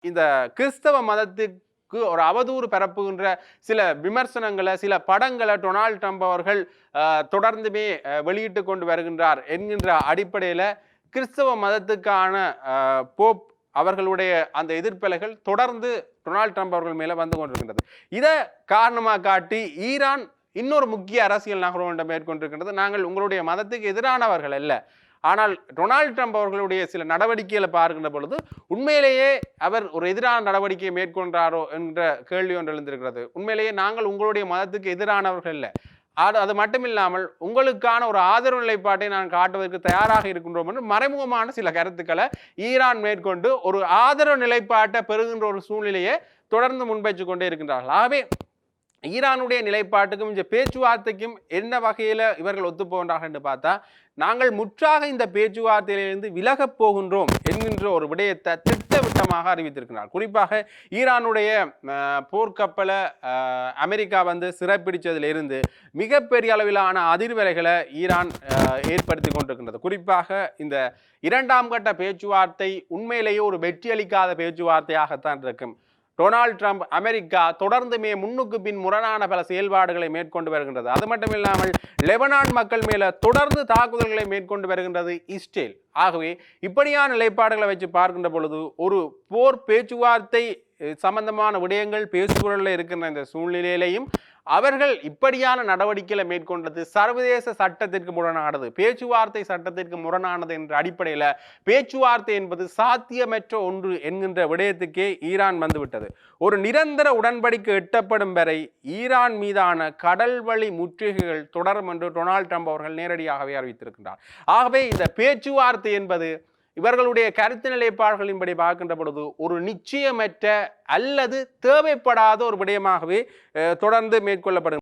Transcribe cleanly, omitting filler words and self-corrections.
இந்த கிறிஸ்தவ மதத்துக்கு ஒரு அவதூறு பரப்புகின்ற சில விமர்சனங்களை சில படங்களை டொனால்ட் ட்ரம்ப் அவர்கள் தொடர்ந்துமே வெளியிட்டு கொண்டு வருகின்றார் என்கின்ற அடிப்படையில் கிறிஸ்தவ மதத்துக்கான போப் அவர்களுடைய அந்த எதிர்ப்பலைகள் தொடர்ந்து டொனால்ட் ட்ரம்ப் அவர்கள் மேல வந்து கொண்டிருக்கின்றது. இதை காரணமாக காட்டி ஈரான் இன்னொரு முக்கிய அரசியல் நகர்வு மேற்கொண்டிருக்கின்றது. நாங்கள் உங்களுடைய மதத்துக்கு எதிரானவர்கள் அல்ல, ஆனால் டொனால்ட் ட்ரம்ப் அவர்களுடைய சில நடவடிக்கைகளை பார்க்கின்ற பொழுது உண்மையிலேயே அவர் ஒரு எதிரான நடவடிக்கையை மேற்கொண்டாரோ என்ற கேள்வி ஒன்று எழுந்திருக்கிறது. உண்மையிலேயே நாங்கள் உங்களுடைய மதத்துக்கு எதிரானவர்கள் இல்லை, அது மட்டுமில்லாமல் உங்களுக்கான ஒரு ஆதரவு நிலைப்பாட்டை நான் காட்டுவதற்கு தயாராக இருக்கின்றோம் என்று மறைமுகமான சில கருத்துக்களை ஈரான் மேற்கொண்டு ஒரு ஆதரவு நிலைப்பாட்டை பெறுகின்ற ஒரு சூழ்நிலையை தொடர்ந்து முன்வைச்சு கொண்டே இருக்கின்றார்கள். ஆகவே ஈரானுடைய நிலைப்பாட்டுக்கும் இந்த பேச்சுவார்த்தைக்கும் என்ன வகையில் இவர்கள் ஒத்துப்போகின்றார்கள் என்று பார்த்தா, நாங்கள் முற்றாக இந்த பேச்சுவார்த்தையிலிருந்து விலகப் போகின்றோம் என்கின்ற ஒரு விடயத்தை திட்டவட்டமாக அறிவித்திருக்கிறார். குறிப்பாக ஈரானுடைய போர்க்கப்பலை அமெரிக்கா வந்து சிறைப்பிடிச்சதிலிருந்து மிகப்பெரிய அளவிலான அதிர்வலைகளை ஈரான் ஏற்படுத்தி கொண்டிருக்கின்றது. குறிப்பாக இந்த இரண்டாம் கட்ட பேச்சுவார்த்தை உண்மையிலேயே ஒரு வெற்றியளிக்காத பேச்சுவார்த்தையாகத்தான் இருக்கும். டொனால்ட் ட்ரம்ப் அமெரிக்கா தொடர்ந்துமே முன்னுக்கு பின் முரணான பல செயல்பாடுகளை மேற்கொண்டு வருகின்றது. அது மட்டும் இல்லாமல் லெபனான் மக்கள் மேல தொடர்ந்து தாக்குதல்களை மேற்கொண்டு வருகின்றது இஸ்ரேல். ஆகவே இப்படியான நிலைப்பாடுகளை வச்சு பார்க்கின்ற பொழுது ஒரு போர் பேச்சுவார்த்தை சம்பந்தமான விடயங்கள் பேசுபொருளில் இருக்கின்ற இந்த சூழ்நிலையிலையும் அவர்கள் இப்படியான நடவடிக்கைகளை மேற்கொண்டது சர்வதேச சட்டத்திற்கு முரணானது, பேச்சுவார்த்தை சட்டத்திற்கு முரணானது என்ற அடிப்படையில் பேச்சுவார்த்தை என்பது சாத்தியமற்ற ஒன்று என்கின்ற விடயத்துக்கே ஈரான் வந்துவிட்டது. ஒரு நிரந்தர உடன்படிக்கை எட்டப்படும் வரை ஈரான் மீதான கடல் வழி முற்றுகைகள் தொடரும் என்று டொனால்ட் ட்ரம்ப் அவர்கள் நேரடியாகவே அறிவித்திருக்கின்றார். ஆகவே இந்த பேச்சுவார்த்தை என்பது இவர்களுடைய கருத்து நிலைப்பாடுகளின்படி பார்க்கின்ற பொழுது ஒரு நிச்சயமற்ற அல்லது தேவைப்படாத ஒரு விடயமாகவே தொடர்ந்து மேற்கொள்ளப்படும்.